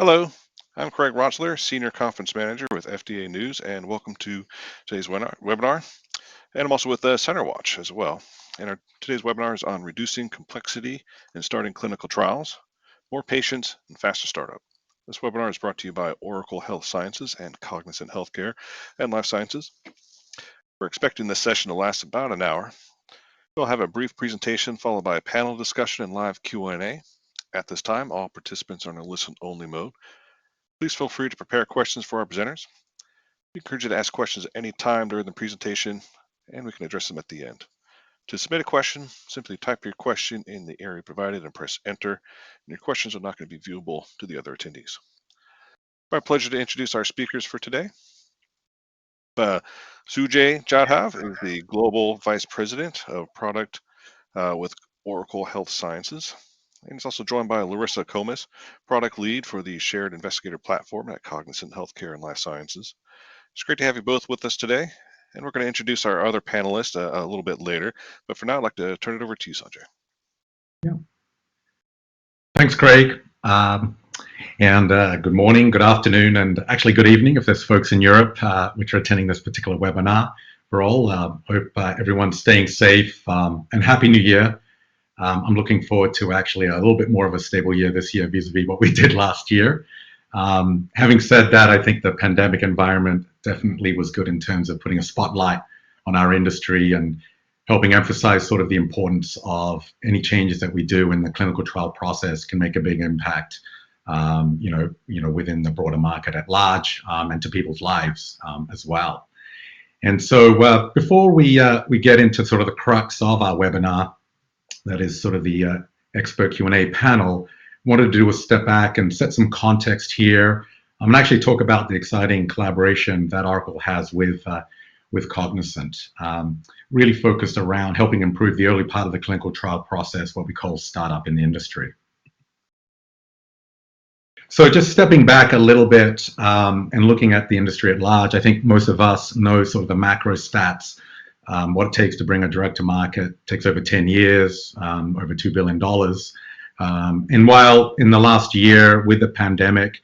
Hello, I'm Craig Rotzler, Senior Conference Manager with FDA News, and welcome to today's webinar. And I'm also with CenterWatch as well. And today's webinar is on reducing complexity and starting clinical trials, more patients, and faster startup. This webinar is brought to you by Oracle Health Sciences and Cognizant Healthcare and Life Sciences. We're expecting this session to last about an hour. We'll have a brief presentation followed by a panel discussion and live Q&A. At this time, all participants are in a listen-only mode. Please feel free to prepare questions for our presenters. We encourage you to ask questions at any time during the presentation, and we can address them at the end. To submit a question, simply type your question in the area provided and press enter, and your questions are not going to be viewable to the other attendees. My pleasure to introduce our speakers for today. Sujay Jadhav is the Global Vice President of Product with Oracle Health Sciences. And he's also joined by Larissa Comas, Product Lead for the Shared Investigator Platform at Cognizant Healthcare and Life Sciences. It's great to have you both with us today, and we're going to introduce our other panelists a little bit later. But for now, I'd like to turn it over to you, Sanjay. Yeah. Thanks, Craig. Good morning, good afternoon, and actually good evening if there's folks in Europe which are attending this particular webinar. For all, hope everyone's staying safe and Happy New Year. I'm looking forward to actually a little bit more of a stable year this year vis-a-vis what we did last year. Having said that, I think the pandemic environment definitely was good in terms of putting a spotlight on our industry and helping emphasize sort of the importance of any changes that we do in the clinical trial process can make a big impact, within the broader market at large and to people's lives as well. And so before we get into sort of the crux of our webinar, that is sort of the expert Q&A panel, wanted to do a step back and set some context here. I'm going to actually talk about the exciting collaboration that Oracle has with Cognizant, really focused around helping improve the early part of the clinical trial process, what we call startup in the industry. So just stepping back a little bit and looking at the industry at large, I think most of us know sort of the macro stats. What it takes to bring a drug to market takes over 10 years, over $2 billion. And while in the last year with the pandemic,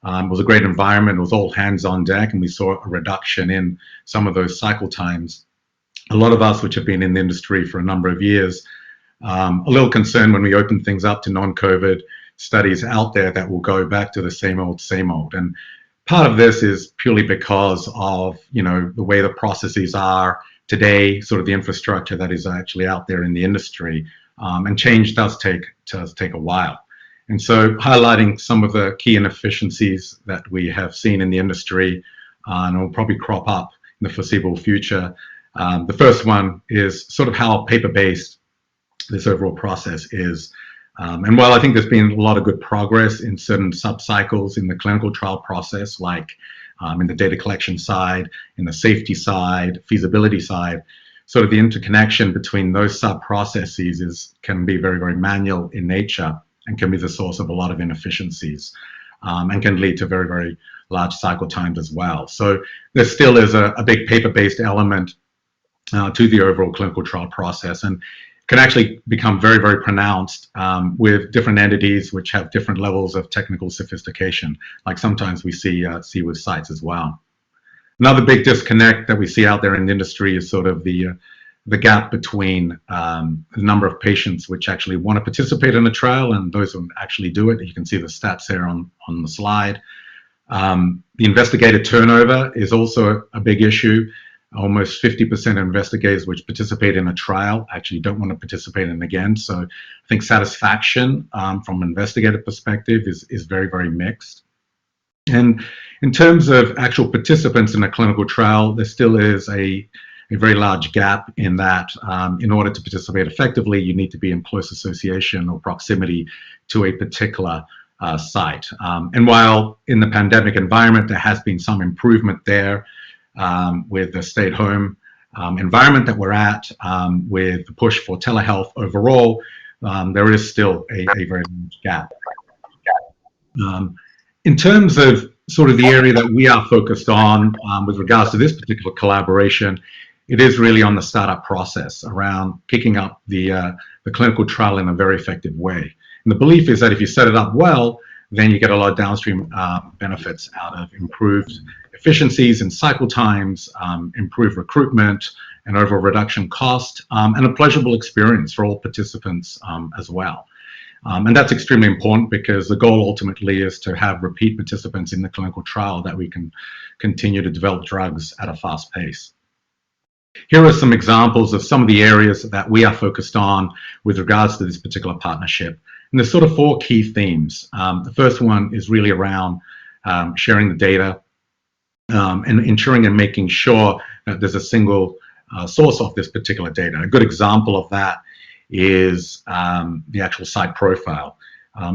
it was a great environment, it was all hands on deck, and we saw a reduction in some of those cycle times. A lot of us, which have been in the industry for a number of years, a little concerned when we open things up to non-COVID studies out there that will go back to the same old. And part of this is purely because of, the way the processes are today, sort of the infrastructure that is actually out there in the industry, and change does take a while. And so highlighting some of the key inefficiencies that we have seen in the industry and will probably crop up in the foreseeable future. The first one is sort of how paper-based this overall process is. And while I think there's been a lot of good progress in certain sub-cycles in the clinical trial process, like in the data collection side, in the safety side, feasibility side, sort of the interconnection between those sub-processes can be very, very manual in nature and can be the source of a lot of inefficiencies and can lead to very, very large cycle times as well. So there still is a big paper-based element to the overall clinical trial process, and can actually become very, very pronounced with different entities which have different levels of technical sophistication, like sometimes we see with sites as well. Another big disconnect that we see out there in the industry is sort of the gap between the number of patients which actually want to participate in a trial and those who actually do it. You can see the stats there on the slide. The investigator turnover is also a big issue. Almost 50% of investigators which participate in a trial actually don't want to participate in it again. So I think satisfaction from an investigator perspective is very, very mixed. And in terms of actual participants in a clinical trial, there still is a very large gap in that in order to participate effectively, you need to be in close association or proximity to a particular site. And while in the pandemic environment, there has been some improvement there, with the stay-at-home environment that we're at, with the push for telehealth overall, there is still a very large gap. In terms of sort of the area that we are focused on with regards to this particular collaboration, it is really on the startup process around kicking up the clinical trial in a very effective way. And the belief is that if you set it up well, then you get a lot of downstream benefits out of improved efficiencies in cycle times, improved recruitment, and overall reduction cost, and a pleasurable experience for all participants as well. And that's extremely important because the goal ultimately is to have repeat participants in the clinical trial that we can continue to develop drugs at a fast pace. Here are some examples of some of the areas that we are focused on with regards to this particular partnership. And there's sort of 4 key themes. The first one is really around sharing the data and ensuring and making sure that there's a single source of this particular data. A good example of that is the actual site profile.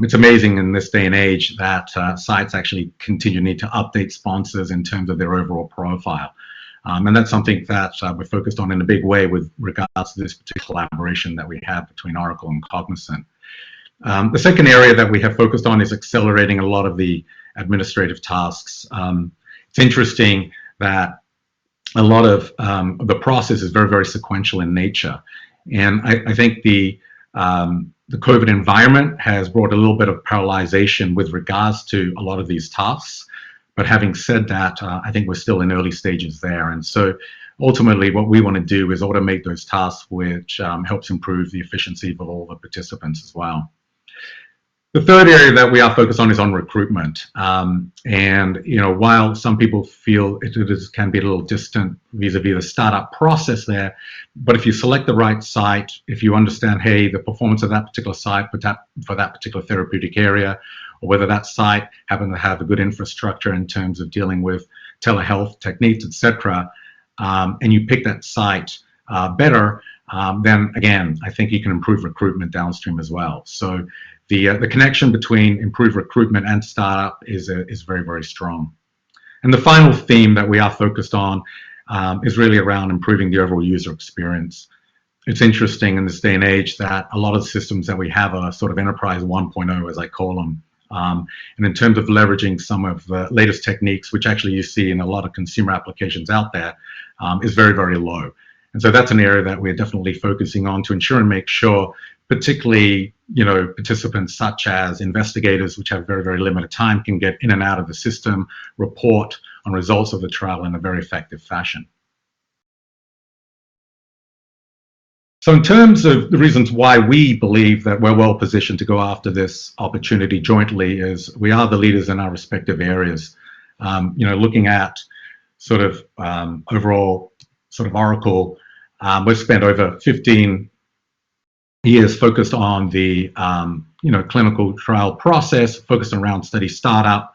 It's amazing in this day and age that sites actually continue to need to update sponsors in terms of their overall profile. And that's something that we're focused on in a big way with regards to this particular collaboration that we have between Oracle and Cognizant. The second area that we have focused on is accelerating a lot of the administrative tasks. It's interesting that a lot of the process is very, very sequential in nature. And I think the COVID environment has brought a little bit of parallelization with regards to a lot of these tasks. But having said that, I think we're still in early stages there. And so ultimately what we want to do is automate those tasks, which helps improve the efficiency of all the participants as well. The third area that we are focused on is on recruitment. And while some people feel it can be a little distant vis-a-vis the startup process there, but if you select the right site, if you understand, hey, the performance of that particular site for that particular therapeutic area, or whether that site happens to have a good infrastructure in terms of dealing with telehealth techniques, etc., and you pick that site better, then again, I think you can improve recruitment downstream as well. So the connection between improved recruitment and startup is very, very strong. And the final theme that we are focused on is really around improving the overall user experience. It's interesting in this day and age that a lot of the systems that we have are sort of enterprise 1.0, as I call them. And in terms of leveraging some of the latest techniques, which actually you see in a lot of consumer applications out there, is very, very low. And so that's an area that we're definitely focusing on to ensure and make sure, particularly, participants such as investigators, which have very, very limited time, can get in and out of the system, report on results of the trial in a very effective fashion. So in terms of the reasons why we believe that we're well positioned to go after this opportunity jointly is we are the leaders in our respective areas. Looking at sort of overall sort of Oracle, we've spent over 15 years focused on the clinical trial process, focused around study startup.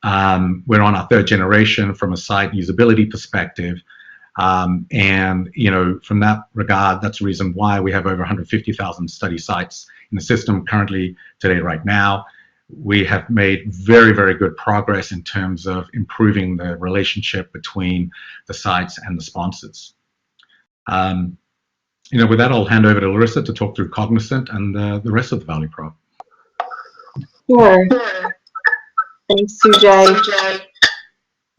We're on our 3rd generation from a site usability perspective. And from that regard, that's the reason why we have over 150,000 study sites in the system currently today, right now. We have made very, very good progress in terms of improving the relationship between the sites and the sponsors. With that, I'll hand over to Larissa to talk through Cognizant and the rest of the value prop. Sure. Thanks, Sujay.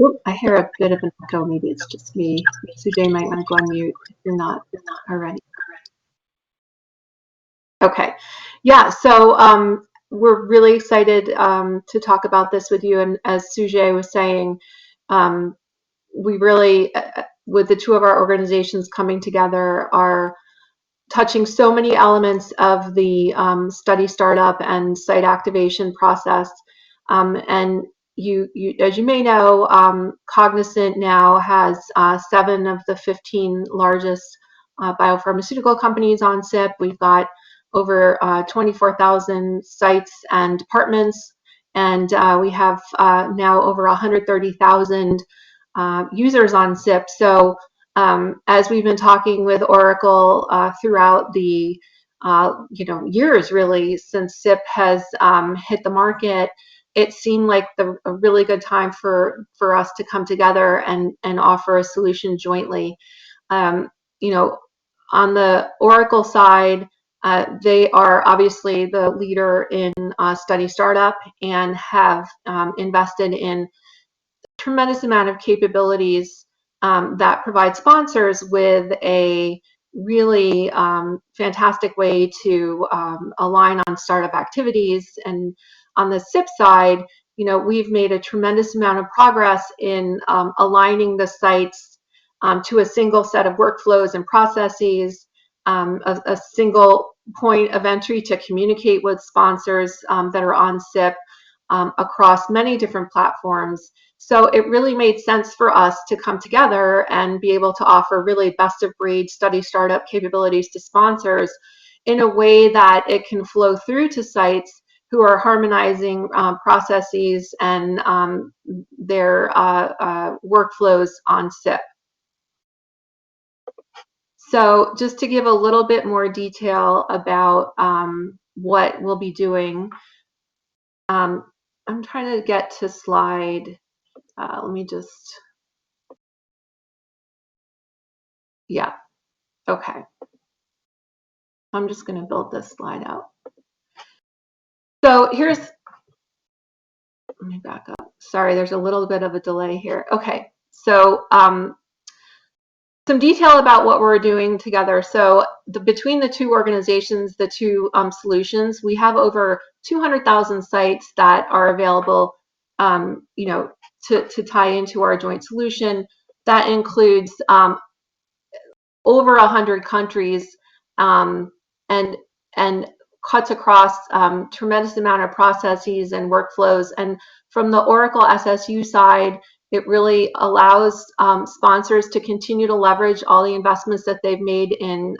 Oop, I hear a bit of an echo. Maybe it's just me. Sujay might want to go on mute if you're not already. Okay. Yeah, so we're really excited to talk about this with you. And as Sujay was saying, we really, with the 2 of our organizations coming together, are touching so many elements of the study startup and site activation process. And as you may know, Cognizant now has 7 of the 15 largest biopharmaceutical companies on SIP. We've got over 24,000 sites and departments, and we have now over 130,000 users on SIP. So as we've been talking with Oracle throughout the years really since SIP has hit the market, it seemed like a really good time for us to come together and offer a solution jointly. On the Oracle side, they are obviously the leader in study startup and have invested in a tremendous amount of capabilities that provide sponsors with a really fantastic way to align on startup activities and on the SIP side, we've made a tremendous amount of progress in aligning the sites to a single set of workflows and processes, a single point of entry to communicate with sponsors that are on SIP across many different platforms. So it really made sense for us to come together and be able to offer really best of breed study startup capabilities to sponsors in a way that it can flow through to sites who are harmonizing processes and their workflows on SIP. So just to give a little bit more detail about what we'll be doing, I'm trying to get to slide. Let me just, yeah, okay. I'm just going to build this slide out. So here's, let me back up. Sorry, there's a little bit of a delay here. Okay, so some detail about what we're doing together. So between the two organizations, the two solutions, we have over 200,000 sites that are available, to tie into our joint solution. That includes over 100 countries and cuts across tremendous amount of processes and workflows. And from the Oracle SSU side, it really allows sponsors to continue to leverage all the investments that they've made in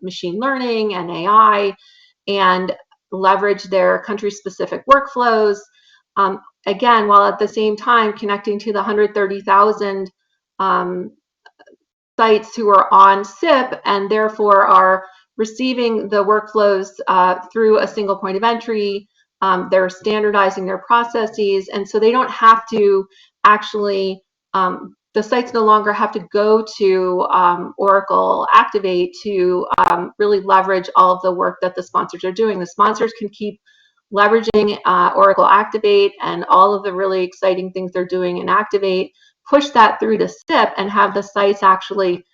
machine learning and AI, and leverage their country-specific workflows. Again, while at the same time connecting to the 130,000 sites who are on SIP and therefore are receiving the workflows through a single point of entry. They're standardizing their processes, and so they don't have to actually, the sites no longer have to go to Oracle Activate to really leverage all of the work that the sponsors are doing. The sponsors can keep leveraging Oracle Activate and all of the really exciting things they're doing in Activate, push that through to SIP and have the sites actually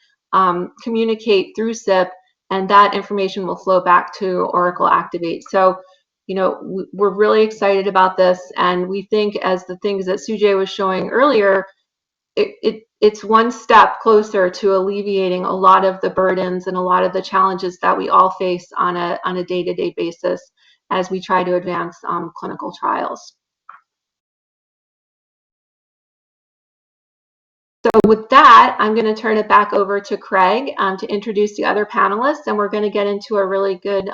communicate through SIP, and that information will flow back to Oracle Activate. So, we're really excited about this, and we think, as the things that Sujay was showing earlier, it's one step closer to alleviating a lot of the burdens and a lot of the challenges that we all face on a day-to-day basis as we try to advance clinical trials. So with that, I'm going to turn it back over to Craig to introduce the other panelists, and we're going to get into a really good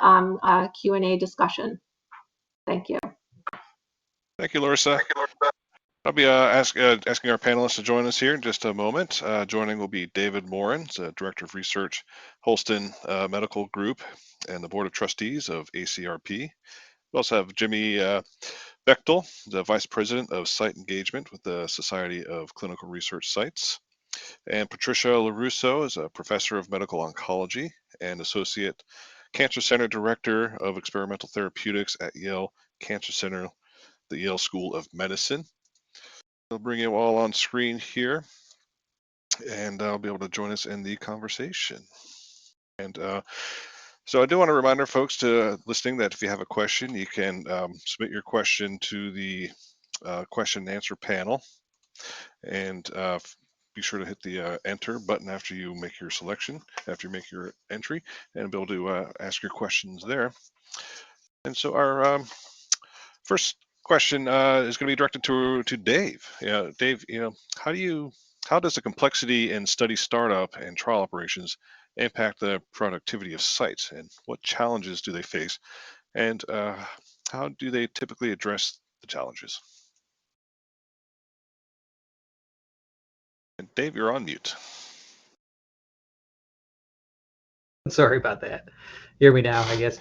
Q&A discussion. Thank you. Thank you, Larissa. I'll be asking our panelists to join us here in just a moment. Joining will be David Morin, Director of Research, Holston Medical Group, and the Board of Trustees of ACRP. We also have Jimmy Bechtel, the Vice President of Site Engagement with the Society of Clinical Research Sites. And Patricia LaRusso is a Professor of Medical Oncology and Associate Cancer Center Director of Experimental Therapeutics at Yale Cancer Center, the Yale School of Medicine. I'll bring you all on screen here, and I'll be able to join us in the conversation. And so I do want to remind our folks listening that if you have a question, you can submit your question to the question and answer panel, and be sure to hit the enter button after you make your selection, after you make your entry, and be able to ask your questions there. And so our first question is going to be directed to Dave. Dave, how does the complexity in study startup and trial operations impact the productivity of sites, and what challenges do they face, and how do they typically address the challenges? And Dave, you're on mute. Sorry about that. Hear me now, I guess.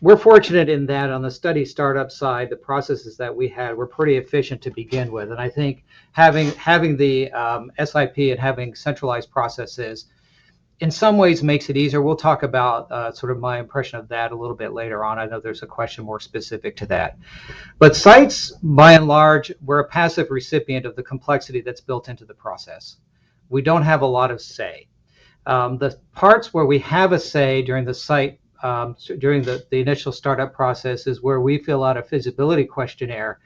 We're fortunate in that on the study startup side, the processes that we had were pretty efficient to begin with. And I think having the SIP and having centralized processes in some ways makes it easier. We'll talk about sort of my impression of that a little bit later on. I know there's a question more specific to that. But sites, by and large, we're a passive recipient of the complexity that's built into the process. We don't have a lot of say. The parts where we have a say during the site during the initial startup process is where we fill out a feasibility questionnaire.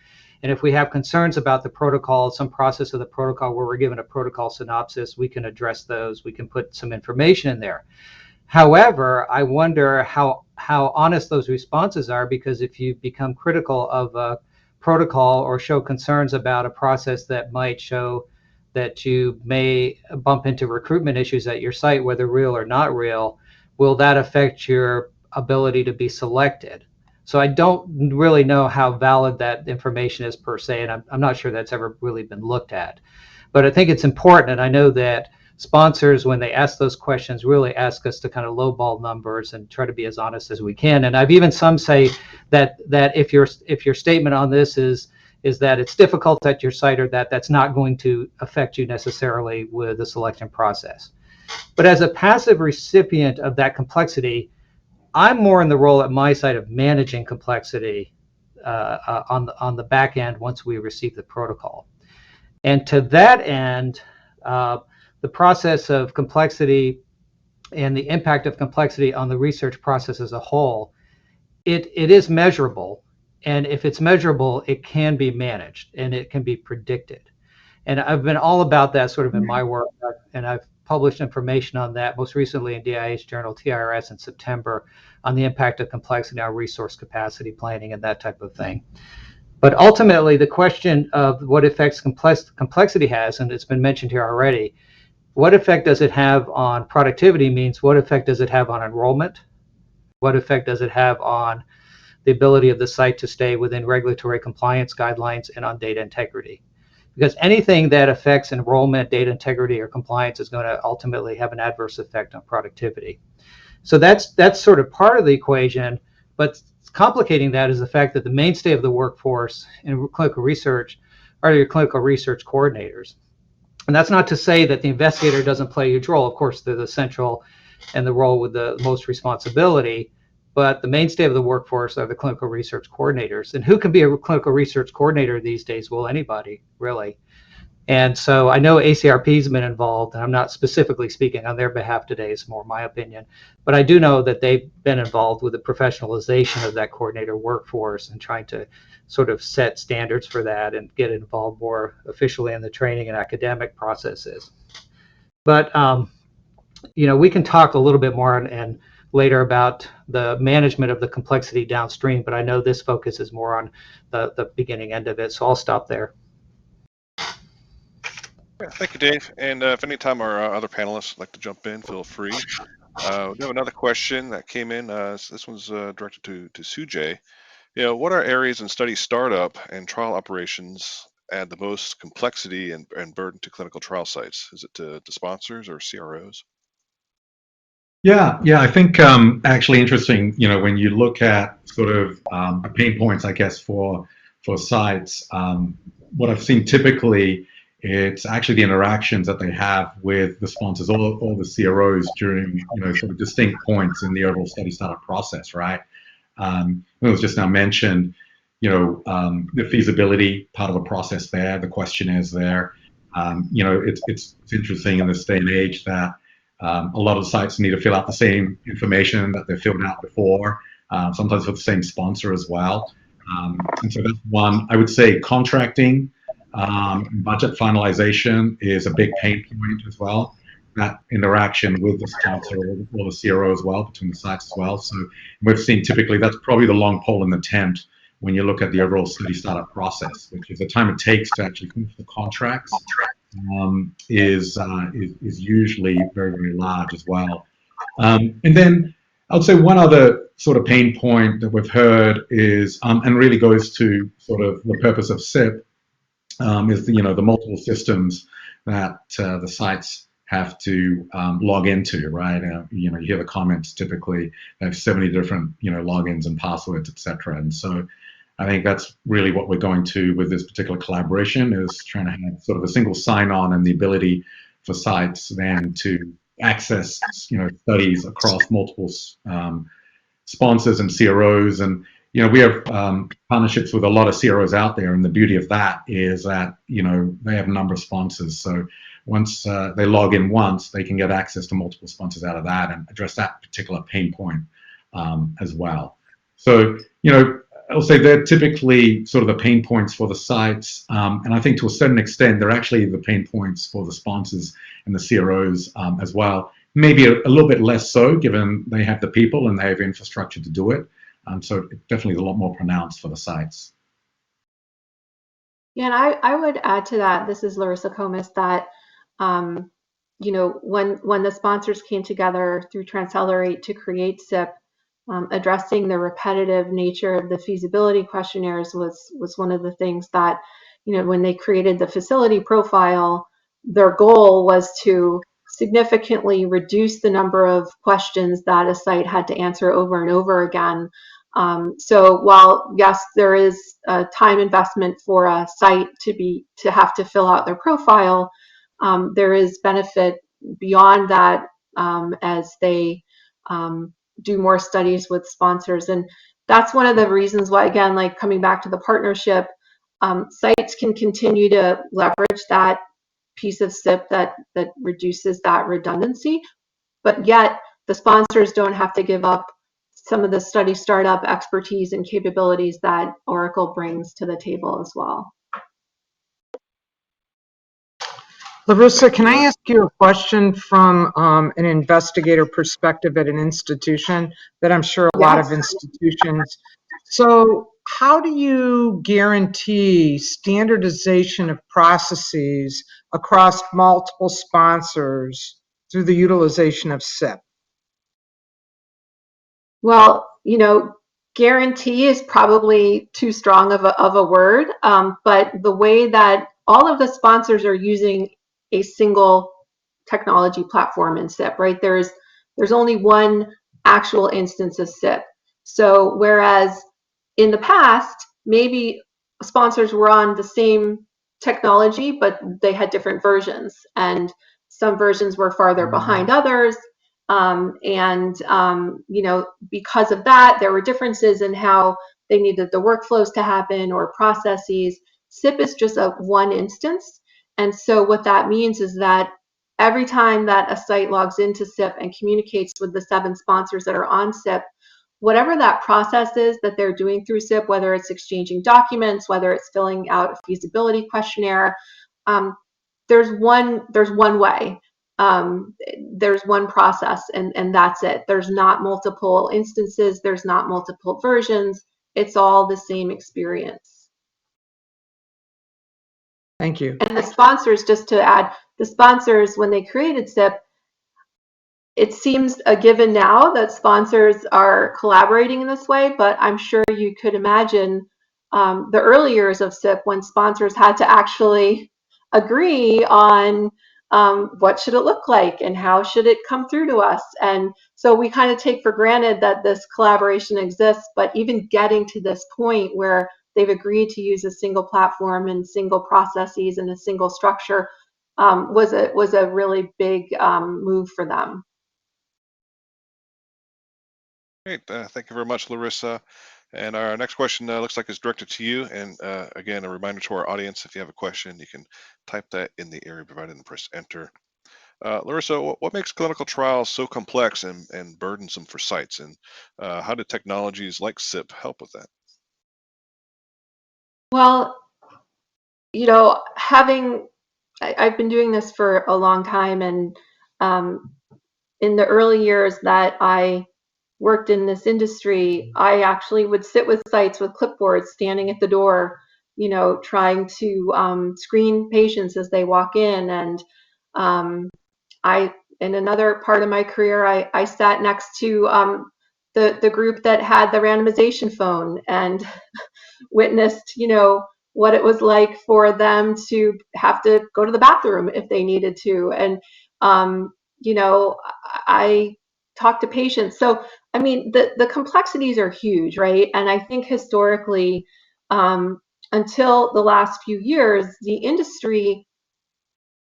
And if we have concerns about the protocol, some process of the protocol where we're given a protocol synopsis, we can address those. We can put some information in there. However, I wonder how honest those responses are, because if you become critical of a protocol or show concerns about a process that might show that you may bump into recruitment issues at your site, whether real or not real, will that affect your ability to be selected? So I don't really know how valid that information is per se, and I'm not sure that's ever really been looked at. But I think it's important, and I know that sponsors, when they ask those questions, really ask us to kind of lowball numbers and try to be as honest as we can. And I've even some say that if your statement on this is that it's difficult at your site, or that's not going to affect you necessarily with the selection process. But as a passive recipient of that complexity, I'm more in the role at my site of managing complexity on the back end once we receive the protocol. And to that end, the process of complexity and the impact of complexity on the research process as a whole, it is measurable. And if it's measurable, it can be managed and it can be predicted. And I've been all about that sort of in my work, and I've published information on that, most recently in DIH Journal TRS in September, on the impact of complexity on resource capacity planning and that type of thing. But ultimately, the question of what effects complexity has, and it's been mentioned here already, what effect does it have on productivity means what effect does it have on enrollment? What effect does it have on the ability of the site to stay within regulatory compliance guidelines and on data integrity? Because anything that affects enrollment, data integrity, or compliance is going to ultimately have an adverse effect on productivity. So that's sort of part of the equation, but complicating that is the fact that the mainstay of the workforce in clinical research are your clinical research coordinators. And that's not to say that the investigator doesn't play a huge role. Of course, they're the central and the role with the most responsibility, but the mainstay of the workforce are the clinical research coordinators. And who can be a clinical research coordinator these days? Well, anybody, really. And so I know ACRP has been involved, and I'm not specifically speaking on their behalf today, it's more my opinion, but I do know that they've been involved with the professionalization of that coordinator workforce and trying to sort of set standards for that and get involved more officially in the training and academic processes. But, we can talk a little bit more and later about the management of the complexity downstream, but I know this focus is more on the beginning end of it, so I'll stop there. Yeah, thank you, Dave. And if any time our other panelists would like to jump in, feel free. We have another question that came in. This one's directed to Sujay. What are areas in study startup and trial operations add the most complexity and burden to clinical trial sites? Is it to sponsors or CROs? Yeah, I think actually interesting, when you look at sort of the pain points, I guess, for sites, what I've seen typically, it's actually the interactions that they have with the sponsors, all the CROs during, sort of distinct points in the overall study startup process, right? It was just now mentioned, the feasibility part of the process there, the questionnaires there. It's interesting in this day and age that a lot of sites need to fill out the same information that they've filled out before, sometimes with the same sponsor as well. And so that's one. I would say contracting, budget finalization is a big pain point as well. That interaction with the sponsor or the CRO as well, between the sites as well. So we've seen typically that's probably the long pole in the tent when you look at the overall study startup process, which is the time it takes to actually finish the contracts, is usually very, very large as well. And then I would say one other sort of pain point that we've heard is, and really goes to sort of the purpose of SIP, is the multiple systems that the sites have to log into, right? You hear the comments typically they have 70 different logins and passwords, etc. And so I think that's really what we're going to with this particular collaboration, is trying to have sort of a single sign-on and the ability for sites then to access studies across multiple sponsors and CROs. And we have partnerships with a lot of CROs out there, and the beauty of that is that they have a number of sponsors. So once they log in once, they can get access to multiple sponsors out of that and address that particular pain point as well. So, I'll say they're typically sort of the pain points for the sites, and I think to a certain extent they're actually the pain points for the sponsors and the CROs as well. Maybe a little bit less so, given they have the people and they have infrastructure to do it. So it definitely is a lot more pronounced for the sites. Yeah, and I would add to that. This is Larissa Comas. That when the sponsors came together through Transcelerate to create SIP, addressing the repetitive nature of the feasibility questionnaires was one of the things that, when they created the facility profile, their goal was to significantly reduce the number of questions that a site had to answer over and over again. So while yes, there is a time investment for a site to have to fill out their profile, there is benefit beyond that as they do more studies with sponsors. And that's one of the reasons why, again, like coming back to the partnership, sites can continue to leverage that piece of SIP that reduces that redundancy, but yet the sponsors don't have to give up some of the study startup expertise and capabilities that Oracle brings to the table as well. Larissa, can I ask you a question from an investigator perspective at an institution that I'm sure a lot of institutions. So how do you guarantee standardization of processes across multiple sponsors through the utilization of SIP? Well, guarantee is probably too strong of a word, but the way that all of the sponsors are using a single technology platform in SIP, right? There's only one actual instance of SIP. So whereas in the past, maybe sponsors were on the same technology, but they had different versions, and some versions were farther behind others. Because of that, there were differences in how they needed the workflows to happen or processes. SIP is just one instance. And so what that means is that every time that a site logs into SIP and communicates with the 7 sponsors that are on SIP, whatever that process is that they're doing through SIP, whether it's exchanging documents, whether it's filling out a feasibility questionnaire, there's one way. There's one process, and that's it. There's not multiple instances. There's not multiple versions. It's all the same experience. Thank you. And the sponsors, just to add, the sponsors, when they created SIP, it seems a given now that sponsors are collaborating in this way, but I'm sure you could imagine the early years of SIP when sponsors had to actually agree on what should it look like and how should it come through to us. And so we kind of take for granted that this collaboration exists, but even getting to this point where they've agreed to use a single platform and single processes and a single structure was a really big move for them. Great. Thank you very much, Larissa. And our next question looks like it's directed to you. And again, a reminder to our audience, if you have a question, you can type that in the area provided and press enter. Larissa, what makes clinical trials so complex and burdensome for sites? And how do technologies like SIP help with that? Well, I've been doing this for a long time, and in the early years that I worked in this industry, I actually would sit with sites with clipboards standing at the door, trying to screen patients as they walk in. And in another part of my career, I sat next to the group that had the randomization phone and witnessed, what it was like for them to have to go to the bathroom if they needed to. And, I talked to patients. So, I mean, the complexities are huge, right? And I think historically, until the last few years, the industry,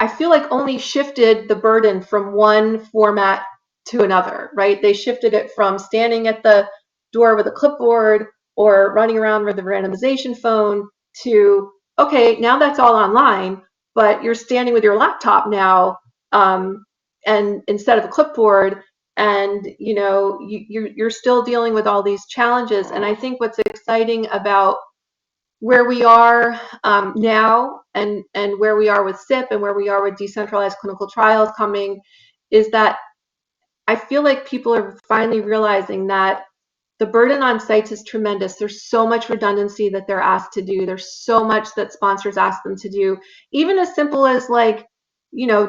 I feel like, only shifted the burden from one format to another, right? They shifted it from standing at the door with a clipboard or running around with a randomization phone to, okay, now that's all online, but you're standing with your laptop now, and instead of a clipboard, and you're still dealing with all these challenges. And I think what's exciting about where we are now, and where we are with SIP and where we are with decentralized clinical trials coming, is that I feel like people are finally realizing that the burden on sites is tremendous. There's so much redundancy that they're asked to do. There's so much that sponsors ask them to do, even as simple as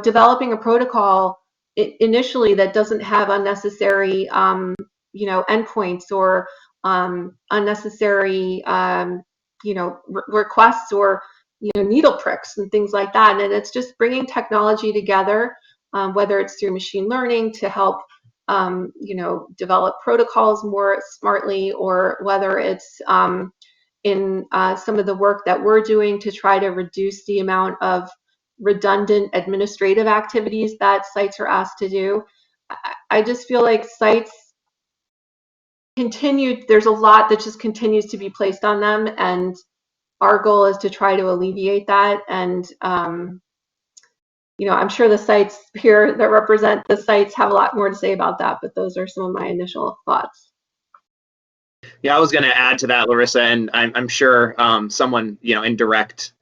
developing a protocol initially that doesn't have unnecessary endpoints or unnecessary requests or needle pricks and things like that. And it's just bringing technology together, whether it's through machine learning to help develop protocols more smartly, or whether it's in some of the work that we're doing to try to reduce the amount of redundant administrative activities that sites are asked to do. I just feel like sites there's a lot that just continues to be placed on them, and our goal is to try to alleviate that. And I'm sure the sites here that represent the sites have a lot more to say about that, but those are some of my initial thoughts. Yeah, I was going to add to that, Larissa, and I'm sure someone in direct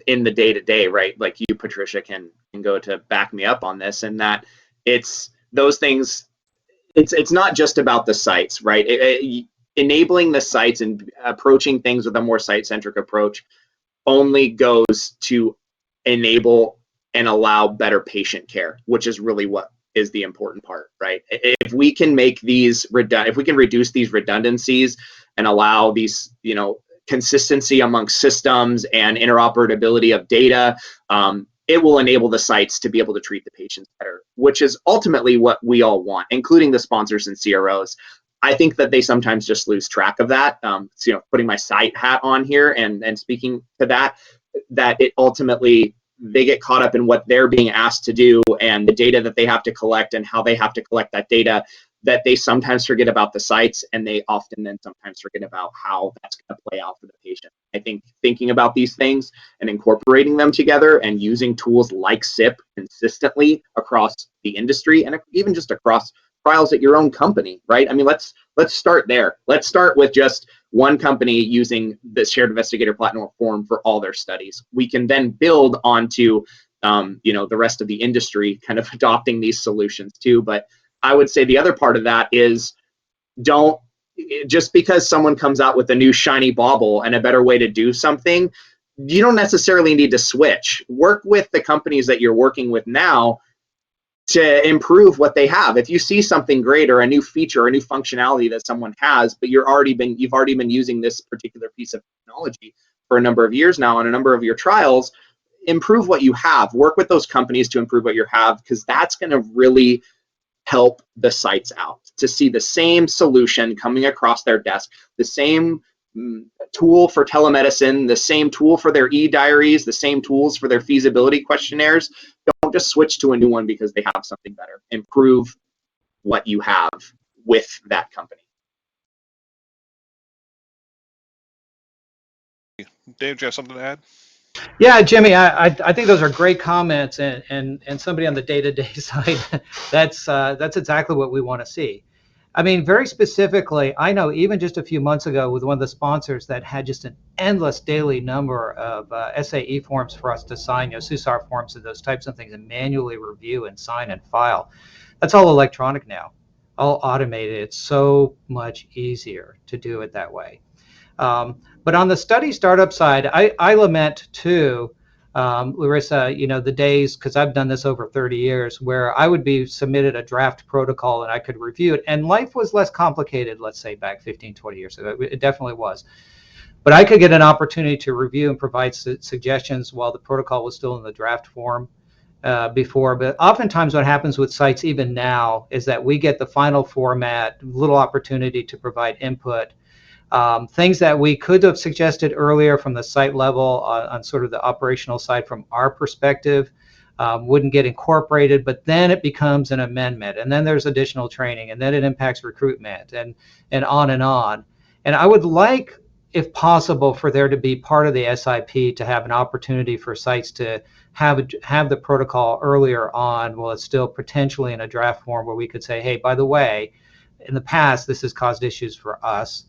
in the day-to-day, right, like you, Patricia, can go to back me up on this, and that it's those things. It's not just about the sites, right? Enabling the sites and approaching things with a more site-centric approach only goes to enable and allow better patient care, which is really what is the important part, right? If we can make these if we can reduce these redundancies and allow these, consistency amongst systems and interoperability of data, it will enable the sites to be able to treat the patients better, which is ultimately what we all want, including the sponsors and CROs. I think that they sometimes just lose track of that. Putting my site hat on here and speaking to that it ultimately they get caught up in what they're being asked to do and the data that they have to collect and how they have to collect that data, that they sometimes forget about the sites, and they often then sometimes forget about how that's going to play out for the patient. I think thinking about these things and incorporating them together and using tools like SIP consistently across the industry and even just across trials at your own company, right? I mean, let's start there. Let's start with just one company using the shared investigator platform for all their studies. We can then build onto the rest of the industry kind of adopting these solutions too. But I would say the other part of that is, don't just because someone comes out with a new shiny bauble and a better way to do something, you don't necessarily need to switch. Work with the companies that you're working with now to improve what they have. If you see something great or a new feature or a new functionality that someone has, but you've already been using this particular piece of technology for a number of years now on a number of your trials, improve what you have. Work with those companies to improve what you have, because that's going to really help the sites out to see the same solution coming across their desk, the same tool for telemedicine, the same tool for their e-diaries, the same tools for their feasibility questionnaires. Don't just switch to a new one because they have something better. Improve what you have with that company. Dave, do you have something to add? Yeah, Jimmy, I think those are great comments, and somebody on the day-to-day side, that's exactly what we want to see. I mean, very specifically, I know even just a few months ago with one of the sponsors that had just an endless daily number of SAE forms for us to sign, SUSAR forms and those types of things, and manually review and sign and file. That's all electronic now, all automated. It's so much easier to do it that way. But on the study startup side, I lament too, Larissa, the days, because I've done this over 30 years, where I would be submitted a draft protocol and I could review it, and life was less complicated, let's say back 15, 20 years ago. It definitely was. But I could get an opportunity to review and provide suggestions while the protocol was still in the draft form before. But oftentimes what happens with sites even now is that we get the final format, little opportunity to provide input. Things that we could have suggested earlier from the site level on sort of the operational side from our perspective wouldn't get incorporated, but then it becomes an amendment, and then there's additional training, and then it impacts recruitment, and on and on. And I would like if possible, for there to be part of the SIP to have an opportunity for sites to have the protocol earlier on, while it's still potentially in a draft form, where we could say, hey, by the way, in the past, this has caused issues for us.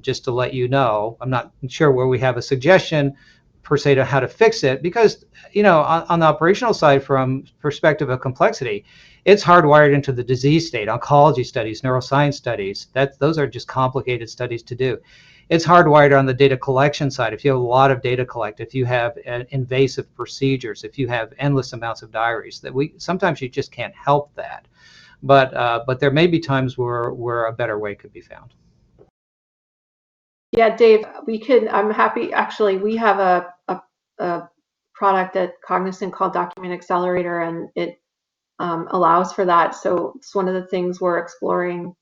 Just to let you know, I'm not sure where we have a suggestion per se to how to fix it, because, you know, on the operational side, from perspective of complexity, it's hardwired into the disease state. Oncology studies, neuroscience studies, those are just complicated studies to do. It's hardwired on the data collection side. If you have a lot of data collect, if you have invasive procedures, if you have endless amounts of diaries, sometimes you just can't help that. But there may be times where a better way could be found. Yeah, Dave, I'm happy, actually, we have a product at Cognizant called Document Accelerator, and it allows for that. So it's one of the things we're exploring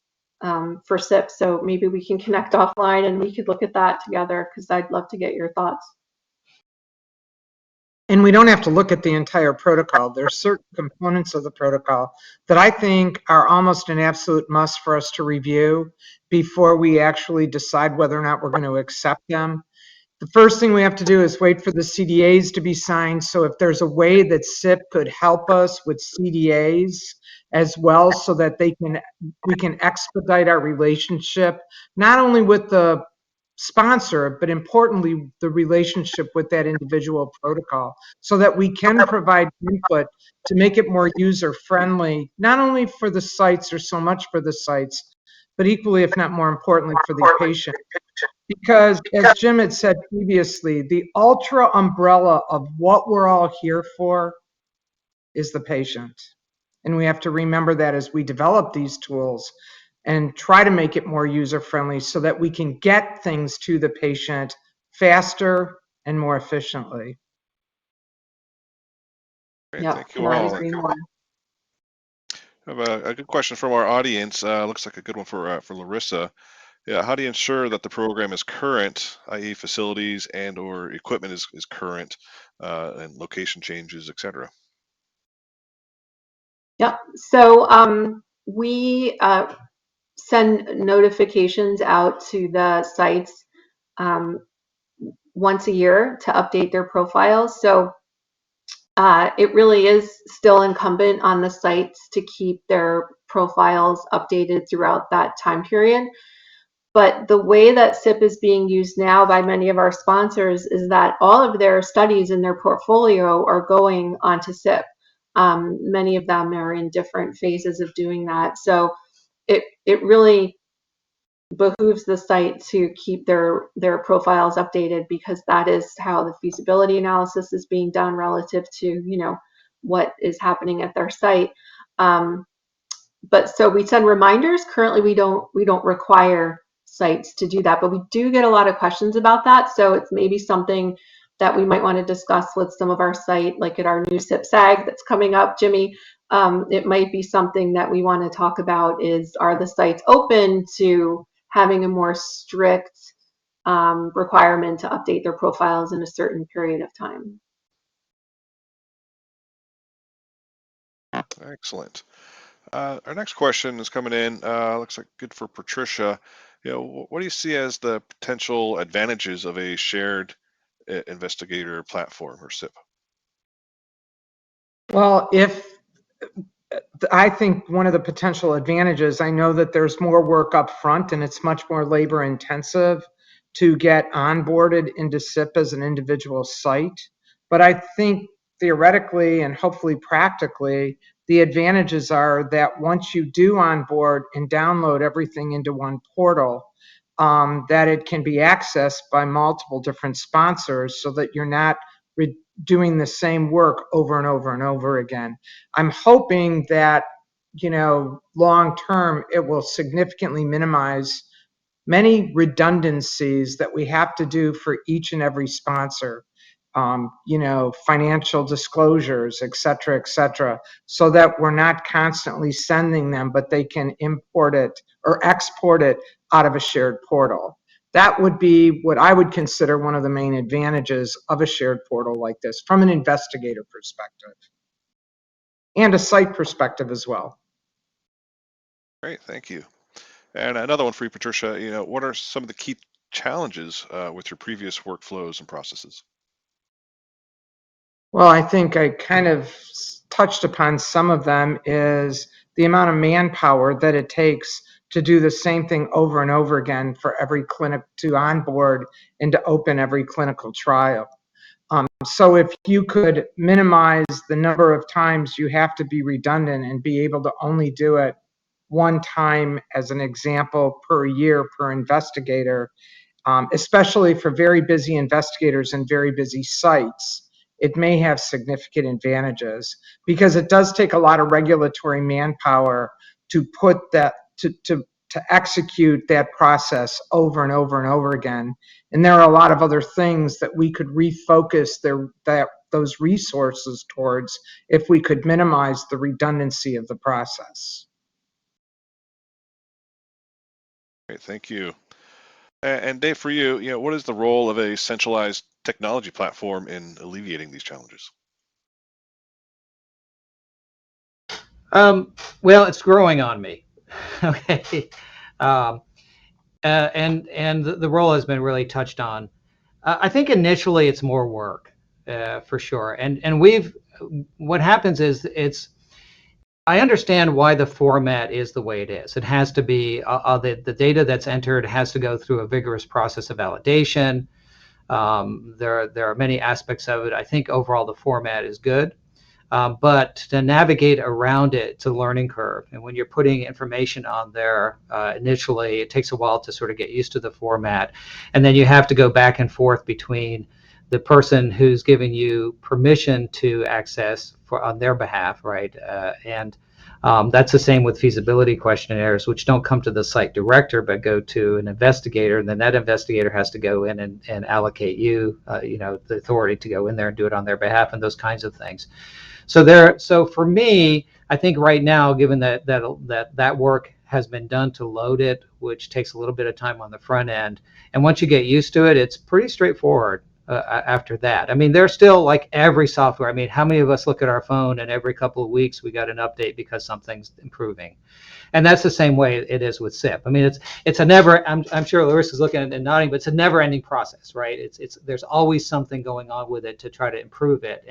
for SIP. So maybe we can connect offline and we could look at that together, because I'd love to get your thoughts. And we don't have to look at the entire protocol. There's certain components of the protocol that I think are almost an absolute must for us to review before we actually decide whether or not we're going to accept them. The first thing we have to do is wait for the CDAs to be signed. So if there's a way that SIP could help us with CDAs as well, so that we can expedite our relationship, not only with the sponsor, but importantly, the relationship with that individual protocol, so that we can provide input to make it more user-friendly, not only for the sites or so much for the sites, but equally, if not more importantly, for the patient. Because as Jim had said previously, the ultra umbrella of what we're all here for is the patient. And we have to remember that as we develop these tools and try to make it more user-friendly, so that we can get things to the patient faster and more efficiently. Great, Yeah, thank you cannot all. agree more. I have a good question from our audience. Looks like a good one for Larissa. Yeah, how do you ensure that the program is current, i.e. facilities and/or equipment is current, and location changes, etc.? Yeah, so we send notifications out to the sites once a year to update their profiles. So it really is still incumbent on the sites to keep their profiles updated throughout that time period. But the way that SIP is being used now by many of our sponsors is that all of their studies in their portfolio are going onto SIP. Many of them are in different phases of doing that. So it really behooves the site to keep their profiles updated, because that is how the feasibility analysis is being done relative to, you know, what is happening at their site. But so we send reminders. Currently, we don't require sites to do that, but we do get a lot of questions about that. So it's maybe something that we might want to discuss with some of our site, like at our new SIP SAG that's coming up, Jimmy. It might be something that we want to talk about is, are the sites open to having a more strict requirement to update their profiles in a certain period of time? Excellent. Our next question is coming in. Looks like good for Patricia. You know, what do you see as the potential advantages of a shared investigator platform, or SIP? Well, I think one of the potential advantages, I know that there's more work up front and it's much more labor intensive to get onboarded into SIP as an individual site. But I think theoretically and hopefully practically, the advantages are that once you do onboard and download everything into one portal, that it can be accessed by multiple different sponsors, so that you're not doing the same work over and over and over again. I'm hoping that, you know, long term, it will significantly minimize many redundancies that we have to do for each and every sponsor. You know, financial disclosures, et cetera, so that we're not constantly sending them, but they can import it or export it out of a shared portal. That would be what I would consider one of the main advantages of a shared portal like this, from an investigator perspective and a site perspective as well. Great, thank you. And another one for you, Patricia. You know, what are some of the key challenges with your previous workflows and processes? Well, I think I kind of touched upon some of them, is the amount of manpower that it takes to do the same thing over and over again for every clinic to onboard and to open every clinical trial. So if you could minimize the number of times you have to be redundant and be able to only do it one time, as an example, per year per investigator, especially for very busy investigators and very busy sites, it may have significant advantages, because it does take a lot of regulatory manpower to put that to execute that process over and over and over again. And there are a lot of other things that we could refocus those resources towards if we could minimize the redundancy of the process. Great, thank you. And Dave, for you, what is the role of a centralized technology platform in alleviating these challenges? Well, it's growing on me. Okay. And the role has been really touched on. I think initially it's more work, for sure. And what happens is I understand why the format is the way it is. It has to be, the data that's entered has to go through a vigorous process of validation. There are many aspects of it. I think overall the format is good. But to navigate around it, it's a learning curve. And when you're putting information on there initially, it takes a while to sort of get used to the format. And then you have to go back and forth between the person who's giving you permission to access on their behalf, right? And that's the same with feasibility questionnaires, which don't come to the site director, but go to an investigator. And then that investigator has to go in and allocate you, the authority to go in there and do it on their behalf, and those kinds of things. So for me, I think right now, given that work has been done to load it, which takes a little bit of time on the front end, and once you get used to it, it's pretty straightforward after that. I mean, there's still, like every software. I mean, how many of us look at our phone and every couple of weeks we got an update because something's improving? And that's the same way it is with SIP. I mean, it's a never. I'm sure Larissa's looking at it and nodding, but it's a never-ending process, right? There's always something going on with it to try to improve it.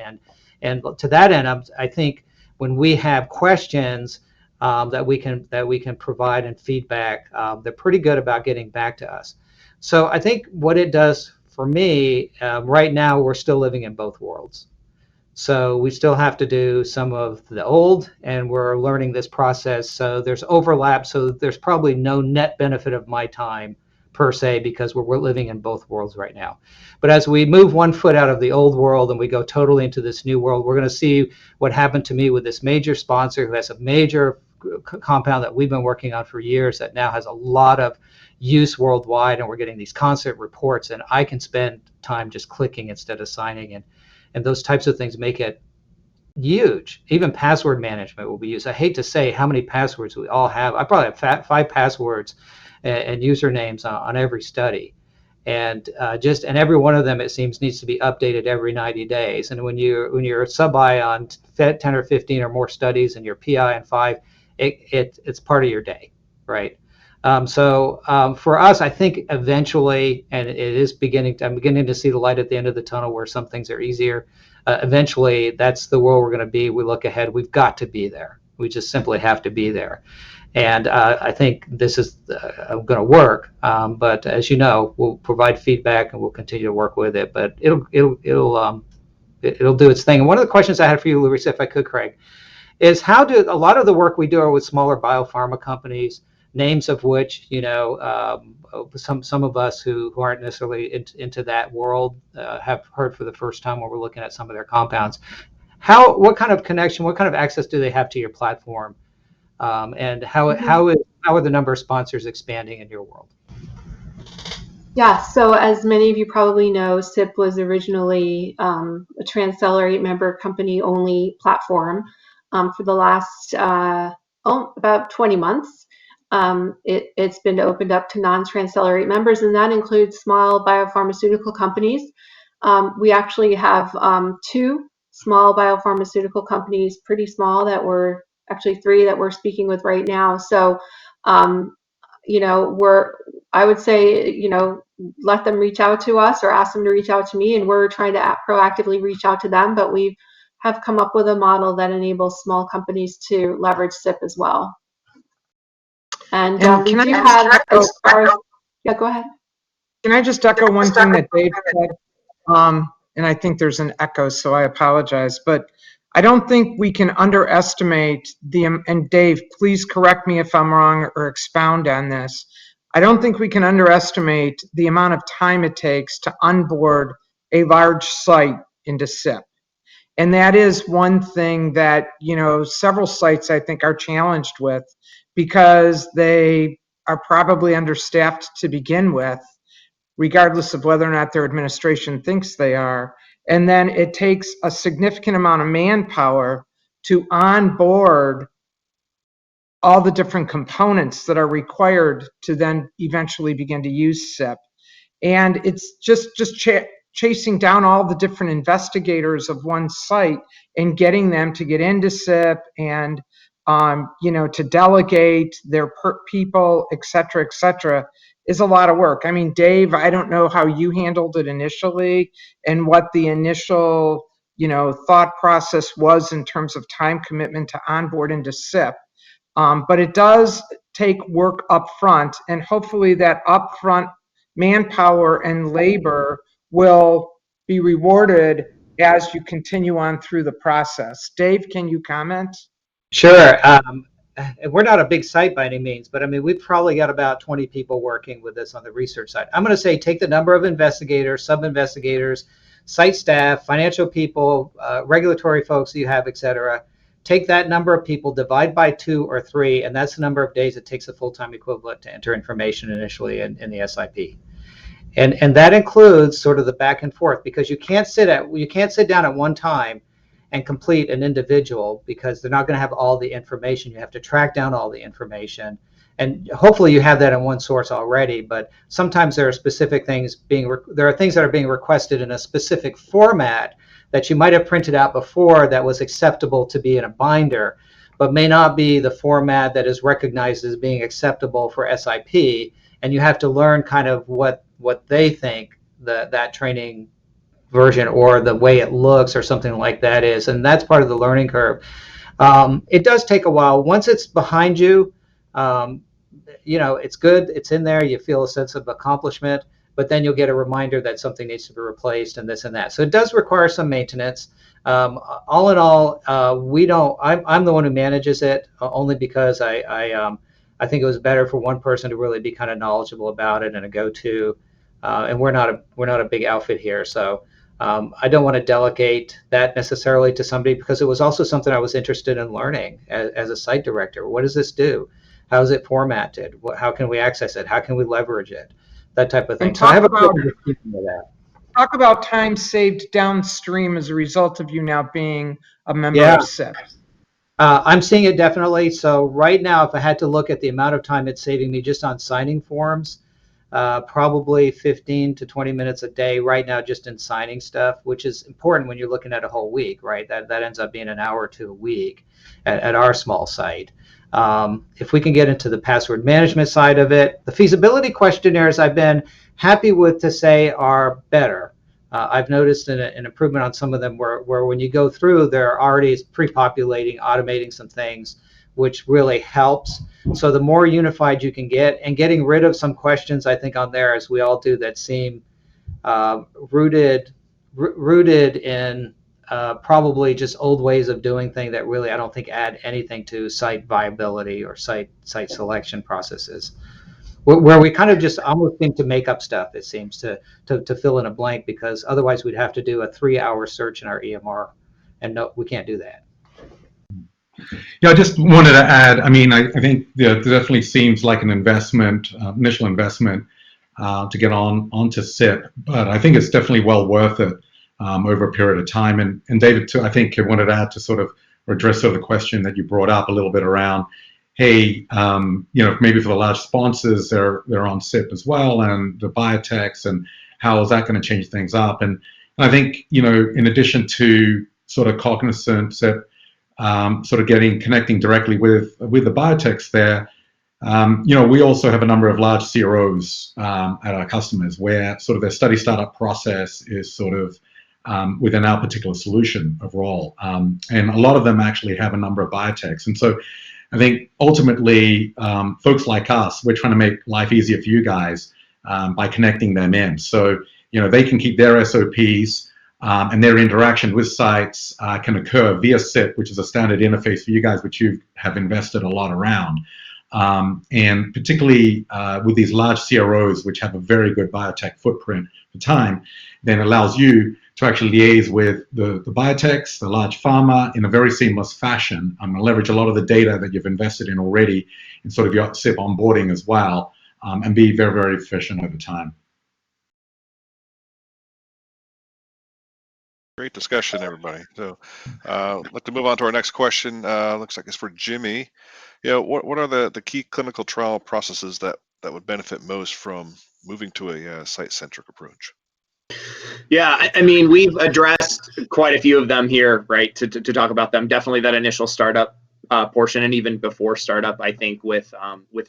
And to that end, I think when we have questions that we can provide and feedback, they're pretty good about getting back to us. So I think what it does for me right now, we're still living in both worlds. So we still have to do some of the old, and we're learning this process. So there's overlap. So there's probably no net benefit of my time per se, because we're living in both worlds right now. But as we move one foot out of the old world and we go totally into this new world, we're going to see what happened to me with this major sponsor who has a major compound that we've been working on for years that now has a lot of use worldwide, and we're getting these constant reports, and I can spend time just clicking instead of signing, and those types of things make it huge. Even password management will be used. I hate to say how many passwords we all have. I probably have 5 passwords and usernames on every study, and every one of them, it seems, needs to be updated every 90 days. And when you're a sub-I on 10 or 15 or more studies, and you're PI on 5, it's part of your day, right? So for us, I think eventually, and I'm beginning to see the light at the end of the tunnel where some things are easier. Eventually, that's the world we're going to be. We look ahead. We've got to be there. We just simply have to be there. And I think this is going to work. But as you know, we'll provide feedback and we'll continue to work with it. But it'll do its thing. And one of the questions I had for you, Larissa, if I could, Craig, is how do a lot of the work we do are with smaller biopharma companies, names of which, some of us who aren't necessarily into that world have heard for the first time when we're looking at some of their compounds. What kind of connection, what kind of access do they have to your platform? And how are the number of sponsors expanding in your world? Yeah, so as many of you probably know, SIP was originally a Transcelerate member company only platform. For the last about 20 months, it's been opened up to non-Transcelerate members, and that includes small biopharmaceutical companies. We actually have 2 small biopharmaceutical companies, pretty small, that we're actually 3 that we're speaking with right now. So, I would say, let them reach out to us or ask them to reach out to me, and we're trying to proactively reach out to them. But we have come up with a model that enables small companies to leverage SIP as well. And we do have, as far as, yeah, go ahead. Can I just echo one thing that Dave said? And I think there's an echo, so I apologize. But I don't think we can underestimate and Dave, please correct me if I'm wrong or expound on this. I don't think we can underestimate the amount of time it takes to onboard a large site into SIP. And that is one thing that, several sites I think are challenged with, because they are probably understaffed to begin with, regardless of whether or not their administration thinks they are. And then it takes a significant amount of manpower to onboard all the different components that are required to then eventually begin to use SIP. And it's just chasing down all the different investigators of one site and getting them to get into SIP and to delegate their people, et cetera, is a lot of work. I mean, Dave, I don't know how you handled it initially and what the initial, thought process was in terms of time commitment to onboard into SIP. But it does take work up front, and hopefully that upfront manpower and labor will be rewarded as you continue on through the process. Dave, can you comment? Sure. We're not a big site by any means, but I mean, we've probably got about 20 people working with this on the research side. I'm going to say take the number of investigators, sub-investigators, site staff, financial people, regulatory folks you have, et cetera. Take that number of people, divide by 2 or 3, and that's the number of days it takes a full-time equivalent to enter information initially in the SIP. And that includes sort of the back and forth, because you can't sit down at one time and complete an individual, because they're not going to have all the information. You have to track down all the information, and hopefully you have that in one source already. But sometimes there are specific things there are things that are being requested in a specific format that you might have printed out before that was acceptable to be in a binder, but may not be the format that is recognized as being acceptable for SIP. And you have to learn kind of what they think that training version or the way it looks or something like that is, and that's part of the learning curve. It does take a while. Once it's behind you, it's good, it's in there, you feel a sense of accomplishment, but then you'll get a reminder that something needs to be replaced and this and that. So it does require some maintenance. All in all, I'm the one who manages it, only because I think it was better for one person to really be kind of knowledgeable about it and a go-to. And we're not a big outfit here, so I don't want to delegate that necessarily to somebody, because it was also something I was interested in learning as a site director. What does this do? How is it formatted? How can we access it? How can we leverage it? That type of thing. So I have a good understanding of that. Talk about time saved downstream as a result of you now being a member of SIP. I'm seeing it definitely. So right now, if I had to look at the amount of time it's saving me just on signing forms, probably 15 to 20 minutes a day right now just in signing stuff, which is important when you're looking at a whole week, right? That ends up being an hour or 2 a week at our small site. If we can get into the password management side of it, the feasibility questionnaires I've been happy with to say are better. I've noticed an improvement on some of them where when you go through, they're already pre-populating, automating some things, which really helps. So the more unified you can get, and getting rid of some questions, I think, on there, as we all do, that seem rooted in probably just old ways of doing things that really I don't think add anything to site viability or site selection processes, where we kind of just almost seem to make up stuff, it seems, to fill in a blank, because otherwise we'd have to do a 3-hour search in our EMR, and no, we can't do that. Yeah, I just wanted to add, I mean, I think there definitely seems like an investment, initial investment to get onto SIP, but I think it's definitely well worth it over a period of time. And David, too, I think I wanted to add to sort of address sort of the question that you brought up a little bit around, hey, maybe for the large sponsors, they're on SIP as well, and the biotechs, and how is that going to change things up? And I think, in addition to sort of Cognizant, SIP, sort of connecting directly with the biotechs there, We also have a number of large CROs at our customers where sort of their study startup process is sort of within our particular solution overall. And a lot of them actually have a number of biotechs. And so I think ultimately, folks like us, we're trying to make life easier for you guys by connecting them in. So, they can keep their SOPs and their interaction with sites can occur via SIP, which is a standard interface for you guys, which you have invested a lot around. And particularly with these large CROs, which have a very good biotech footprint for time, then allows you to actually liaise with the biotechs, the large pharma in a very seamless fashion, and leverage a lot of the data that you've invested in already in sort of your SIP onboarding as well, and be very, very efficient over time. Great discussion, everybody. So I'd like to move on to our next question. Looks like it's for Jimmy. What are the key clinical trial processes that would benefit most from moving to a site-centric approach? Yeah, I mean, we've addressed quite a few of them here, right, to talk about them. Definitely that initial startup portion, and even before startup, I think with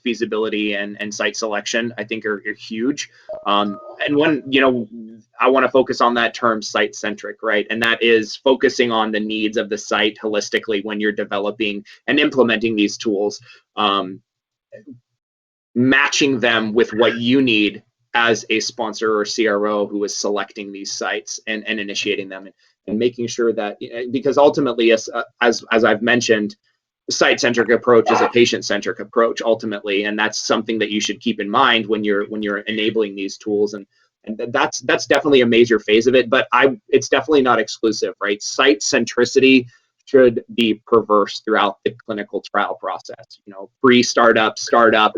feasibility and site selection, I think are huge. And one, I want to focus on that term site-centric, right? And that is focusing on the needs of the site holistically when you're developing and implementing these tools, matching them with what you need as a sponsor or CRO who is selecting these sites and initiating them and making sure that, because ultimately, as I've mentioned, the site-centric approach is a patient-centric approach ultimately, and that's something that you should keep in mind when you're enabling these tools, and that's definitely a major phase of it. But it's definitely not exclusive, right? Site centricity should be perverse throughout the clinical trial process. Pre-startup, startup,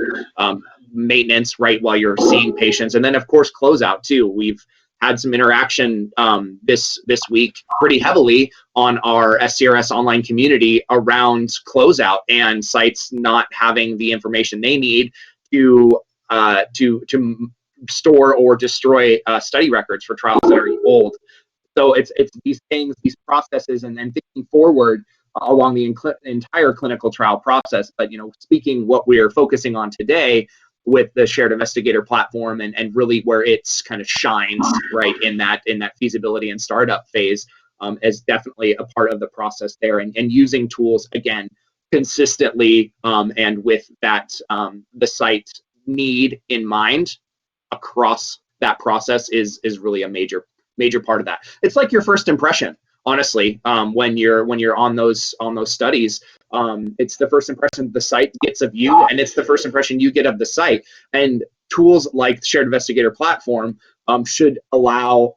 maintenance, right, while you're seeing patients, and then of course closeout too. We've had some interaction this week pretty heavily on our SCRS online community around closeout and sites not having the information they need to store or destroy study records for trials that are old. So it's these things, these processes, and then thinking forward along the entire clinical trial process. But speaking what we're focusing on today with the shared investigator platform and really where it's kind of shines right in that feasibility and startup phase is definitely a part of the process there, and using tools again consistently and with that the site need in mind across that process is really a major part of that. It's like your first impression, honestly, when you're on those studies. It's the first impression the site gets of you, and it's the first impression you get of the site. And tools like the shared investigator platform should allow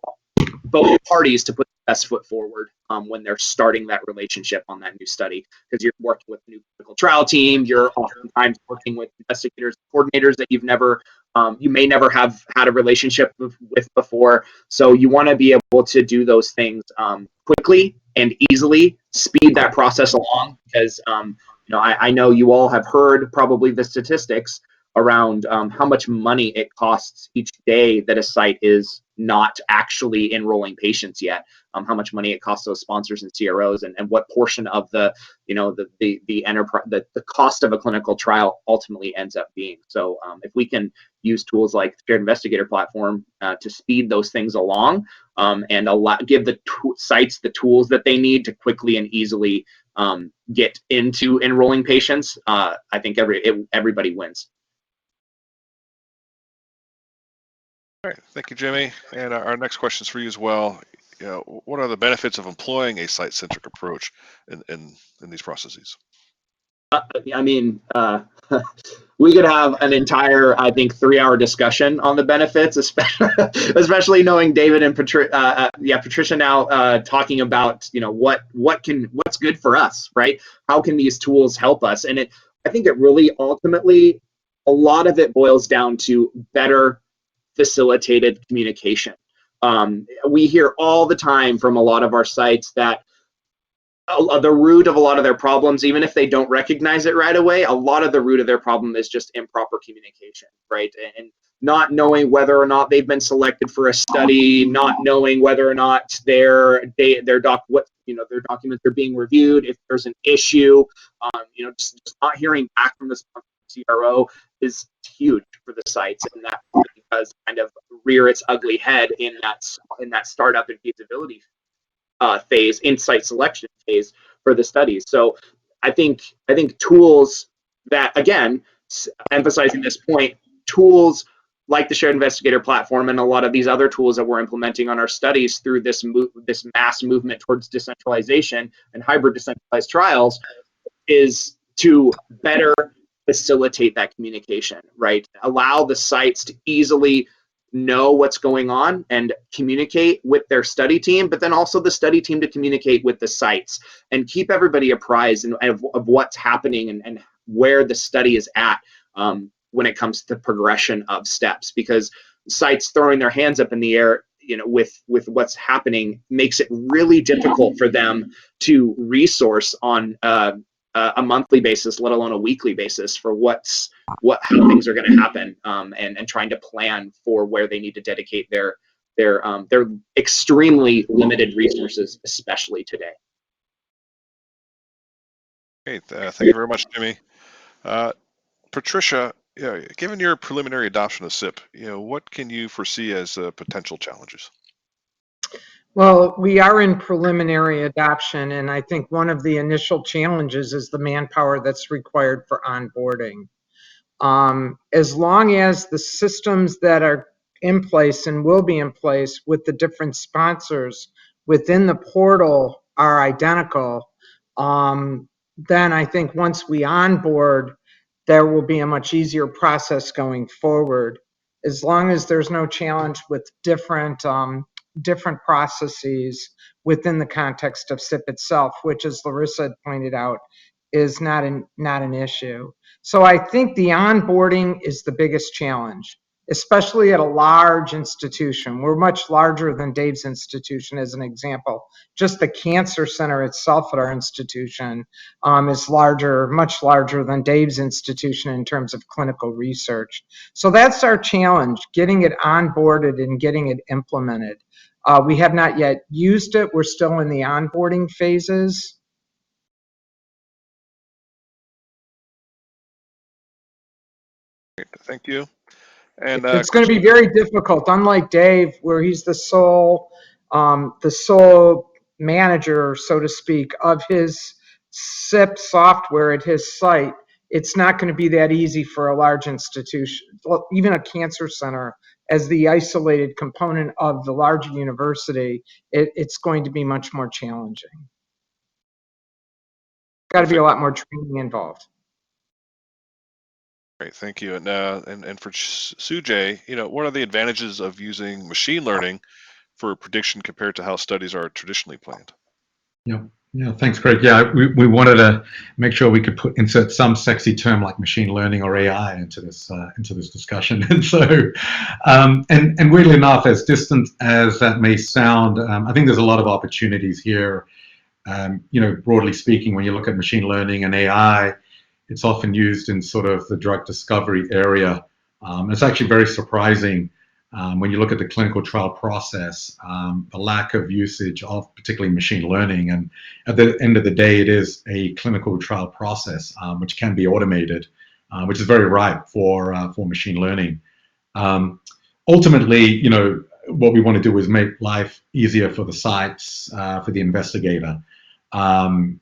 both parties to put the best foot forward when they're starting that relationship on that new study, because you're working with a new clinical trial team. You're oftentimes working with investigators, coordinators that you may never have had a relationship with before. So you want to be able to do those things quickly and easily, speed that process along, because I know you all have heard probably the statistics around how much money it costs each day that a site is not actually enrolling patients yet, how much money it costs those sponsors and CROs, and what portion of the enterprise, the cost of a clinical trial ultimately ends up being. So if we can use tools like the shared investigator platform to speed those things along and give the sites the tools that they need to quickly and easily get into enrolling patients, I think everybody wins. All right, thank you, Jimmy. And our next question is for you as well. What are the benefits of employing a site-centric approach in these processes? I mean, we could have an entire, I think, 3-hour discussion on the benefits, especially knowing David and Patricia now talking about what's good for us, right? How can these tools help us? And I think it really ultimately, a lot of it boils down to better facilitated communication. We hear all the time from a lot of our sites that the root of a lot of their problems, even if they don't recognize it right away, a lot of the root of their problem is just improper communication, right? And not knowing whether or not they've been selected for a study, not knowing whether or not their documents are being reviewed, if there's an issue, just not hearing back from the sponsor CRO is huge for the sites, and that does kind of rear its ugly head in that startup and feasibility phase, in site selection phase for the studies. So I think tools that, again, emphasizing this point, tools like the shared investigator platform and a lot of these other tools that we're implementing on our studies through this mass movement towards decentralization and hybrid decentralized trials is to better facilitate that communication, right? Allow the sites to easily know what's going on and communicate with their study team, but then also the study team to communicate with the sites and keep everybody apprised of what's happening and where the study is at when it comes to the progression of steps. Because sites throwing their hands up in the air, with what's happening, makes it really difficult for them to resource on a monthly basis, let alone a weekly basis, for how things are going to happen, and trying to plan for where they need to dedicate their extremely limited resources, especially today. Great, thank you very much, Jimmy. Patricia, given your preliminary adoption of SIP, what can you foresee as potential challenges? Well, we are in preliminary adoption, and I think one of the initial challenges is the manpower that's required for onboarding. As long as the systems that are in place and will be in place with the different sponsors within the portal are identical, then I think once we onboard, there will be a much easier process going forward. As long as there's no challenge with different processes within the context of SIP itself, which, as Larissa had pointed out, is not an issue. So I think the onboarding is the biggest challenge, especially at a large institution. We're much larger than Dave's institution, as an example. Just the cancer center itself at our institution is much larger than Dave's institution in terms of clinical research. So that's our challenge, getting it onboarded and getting it implemented. We have not yet used it. We're still in the onboarding phases. Thank you. And it's going to be very difficult, unlike Dave, where he's the sole manager, so to speak, of his SIP software at his site. It's not going to be that easy for a large institution, well, even a cancer center, as the isolated component of the larger university. It's going to be much more challenging. Got to be a lot more training involved. Great, thank you. And for Sujay, what are the advantages of using machine learning for prediction compared to how studies are traditionally planned? Yeah, thanks, Craig. Yeah, we wanted to make sure we could insert some sexy term like machine learning or AI into this discussion. And so, and weirdly enough, as distant as that may sound, I think there's a lot of opportunities here. Broadly speaking, when you look at machine learning and AI, it's often used in sort of the drug discovery area. It's actually very surprising when you look at the clinical trial process, the lack of usage of particularly machine learning. And at the end of the day, it is a clinical trial process which can be automated, which is very ripe for machine learning. Ultimately, what we want to do is make life easier for the sites, for the investigator. And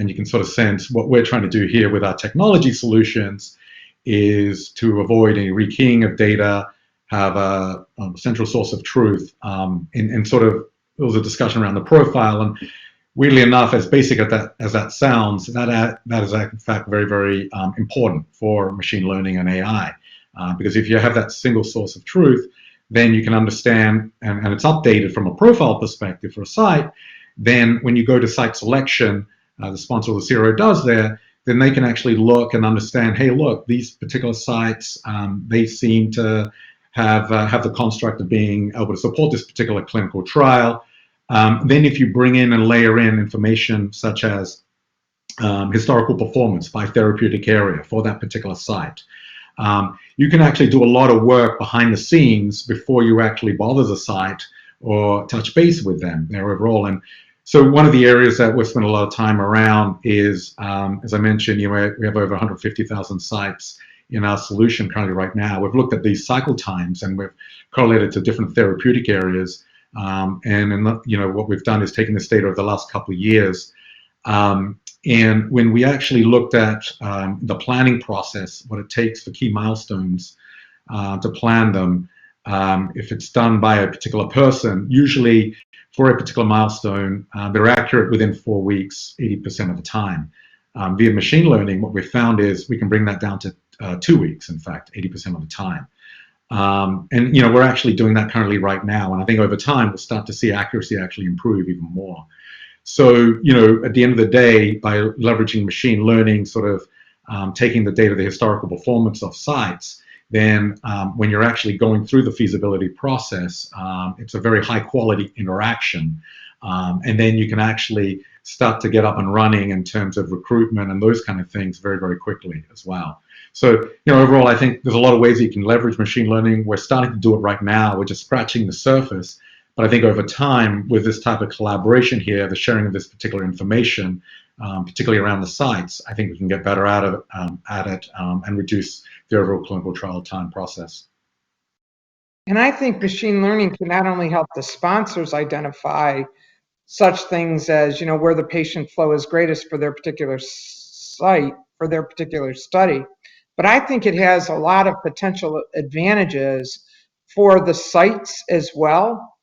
you can sort of sense what we're trying to do here with our technology solutions is to avoid any rekeying of data, have a central source of truth, and sort of there was a discussion around the profile. And weirdly enough, as basic as that sounds, that is in fact very, very important for machine learning and AI, because if you have that single source of truth, then you can understand, and it's updated from a profile perspective for a site. Then when you go to site selection, the sponsor of the CRO does there, then they can actually look and understand, hey, look, these particular sites, they seem to have the construct of being able to support this particular clinical trial. Then if you bring in and layer in information such as historical performance by therapeutic area for that particular site, you can actually do a lot of work behind the scenes before you actually bother the site or touch base with them there overall. And so one of the areas that we've spent a lot of time around is, as I mentioned, we have over 150,000 sites in our solution currently right now. We've looked at these cycle times and we've correlated to different therapeutic areas. What we've done is taken this data over the last couple of years. And when we actually looked at the planning process, what it takes for key milestones to plan them, if it's done by a particular person, usually for a particular milestone, they're accurate within 4 weeks, 80% of the time. Via machine learning, what we found is we can bring that down to 2 weeks, in fact, 80% of the time. We're actually doing that currently right now. And I think over time, we'll start to see accuracy actually improve even more. So, at the end of the day, by leveraging machine learning, sort of taking the data, the historical performance of sites, then when you're actually going through the feasibility process, it's a very high quality interaction. And then you can actually start to get up and running in terms of recruitment and those kind of things very, very quickly as well. So, overall, I think there's a lot of ways that you can leverage machine learning. We're starting to do it right now. We're just scratching the surface. But I think over time, with this type of collaboration here, the sharing of this particular information, particularly around the sites, I think we can get better at it and reduce the overall clinical trial time process. And I think machine learning can not only help the sponsors identify such things as, where the patient flow is greatest for their particular site, for their particular study, but I think it has a lot of potential advantages for the sites as well,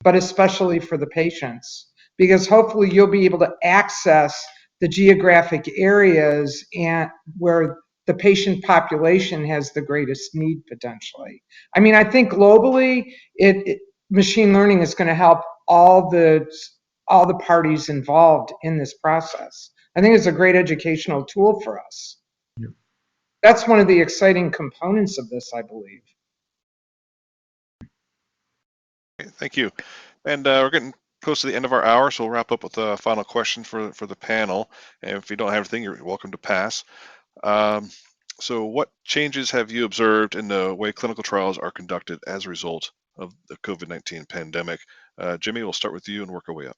but especially for the patients, because hopefully you'll be able to access the geographic areas and where the patient population has the greatest need potentially. I mean, I think globally, machine learning is going to help all the parties involved in this process. I think it's a great educational tool for us. Yep. That's one of the exciting components of this, I believe. Okay, thank you. And we're getting close to the end of our hour, so we'll wrap up with a final question for the panel. And if you don't have anything, you're welcome to pass. So what changes have you observed in the way clinical trials are conducted as a result of the COVID-19 pandemic? Jimmy, we'll start with you and work our way up.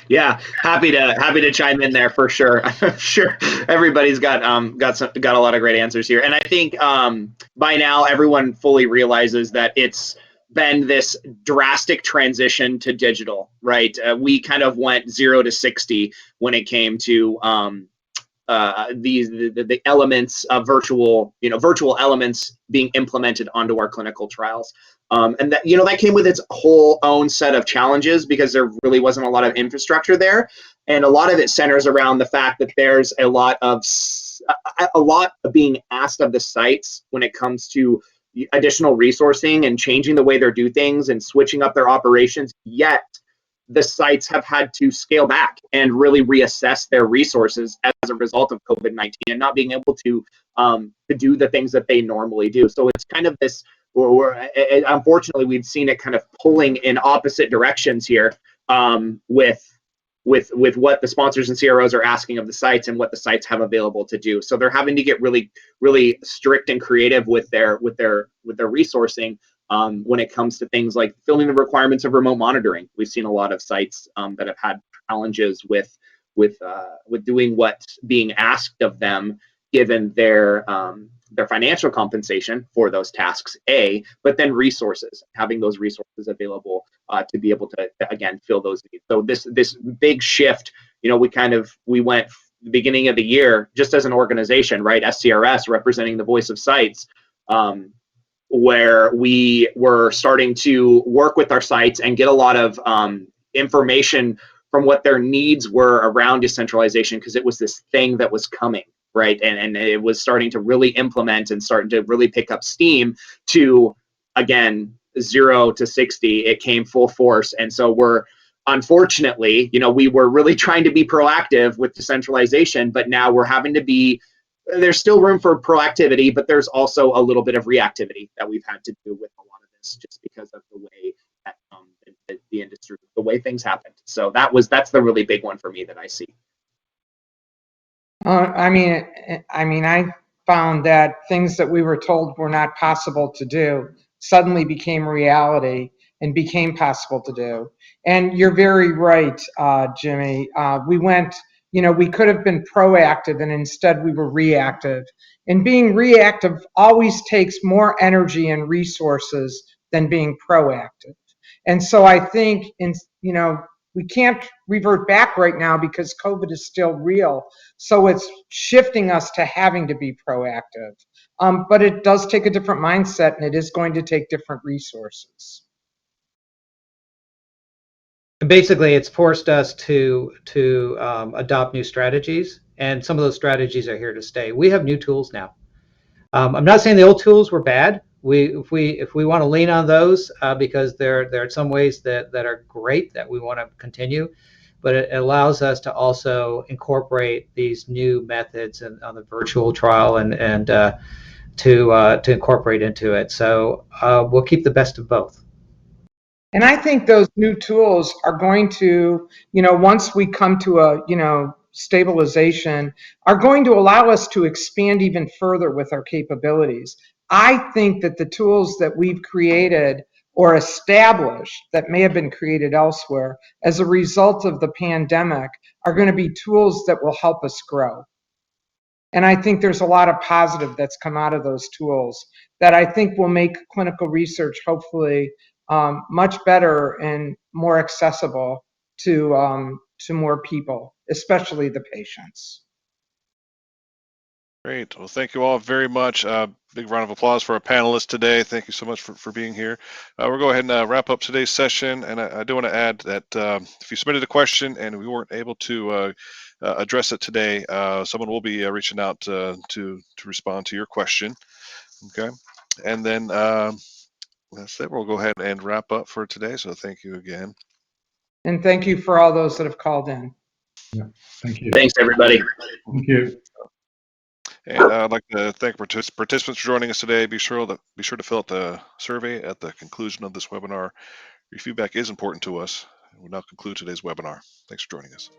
Yeah, happy to chime in there for sure. I'm sure everybody's got a lot of great answers here, and I think by now everyone fully realizes that it's been this drastic transition to digital, right? We kind of went 0 to 60 when it came to the elements of virtual elements being implemented onto our clinical trials. And that came with its whole own set of challenges because there really wasn't a lot of infrastructure there. And a lot of it centers around the fact that there's a lot of being asked of the sites when it comes to additional resourcing and changing the way they do things and switching up their operations. Yet the sites have had to scale back and really reassess their resources as a result of COVID-19 and not being able to do the things that they normally do. So it's kind of this, unfortunately, we've seen it kind of pulling in opposite directions here with what the sponsors and CROs are asking of the sites and what the sites have available to do. So they're having to get really, really strict and creative with their resourcing when it comes to things like filling the requirements of remote monitoring. We've seen a lot of sites that have had challenges with doing what's being asked of them, given their financial compensation for those tasks, but then resources, having those resources available to be able to, again, fill those needs. So this big shift, we went the beginning of the year, just as an organization, right, SCRS, representing the voice of sites, where we were starting to work with our sites and get a lot of information from what their needs were around decentralization, because it was this thing that was coming, right? And it was starting to really implement and starting to really pick up steam to, again, 0 to 60. It came full force. And so unfortunately, we were really trying to be proactive with decentralization, but now we're having to be, there's still room for proactivity, but there's also a little bit of reactivity that we've had to do with a lot of this, just because of the way that the industry, the way things happened. So that's the really big one for me that I see. I found that things that we were told were not possible to do suddenly became reality and became possible to do. And you're very right, Jimmy. We went We could have been proactive and instead we were reactive. And being reactive always takes more energy and resources than being proactive. And so I think we can't revert back right now because COVID is still real. So it's shifting us to having to be proactive. But it does take a different mindset and it is going to take different resources. And basically, it's forced us to adopt new strategies, and some of those strategies are here to stay. We have new tools now. I'm not saying the old tools were bad. If we want to lean on those because there are some ways that are great that we want to continue, but it allows us to also incorporate these new methods and on the virtual trial and to incorporate into it. So we'll keep the best of both. And I think those new tools are going to, once we come to a, stabilization, are going to allow us to expand even further with our capabilities. I think that the tools that we've created or established that may have been created elsewhere as a result of the pandemic are going to be tools that will help us grow. And I think there's a lot of positive that's come out of those tools that I think will make clinical research hopefully much better and more accessible to more people, especially the patients. Great. Well, thank you all very much. Big round of applause for our panelists today. Thank you so much for being here. We'll go ahead and wrap up today's session. And I do want to add that if you submitted a question and we weren't able to address it today, someone will be reaching out to respond to your question. Okay. And then that's it. We'll go ahead and wrap up for today. So thank you again. And thank you for all those that have called in. Yeah, thank you. Thanks, everybody. Thank you. And I'd like to thank participants for joining us today. Be sure to fill out the survey at the conclusion of this webinar. Your feedback is important to us. We'll now conclude today's webinar. Thanks for joining us.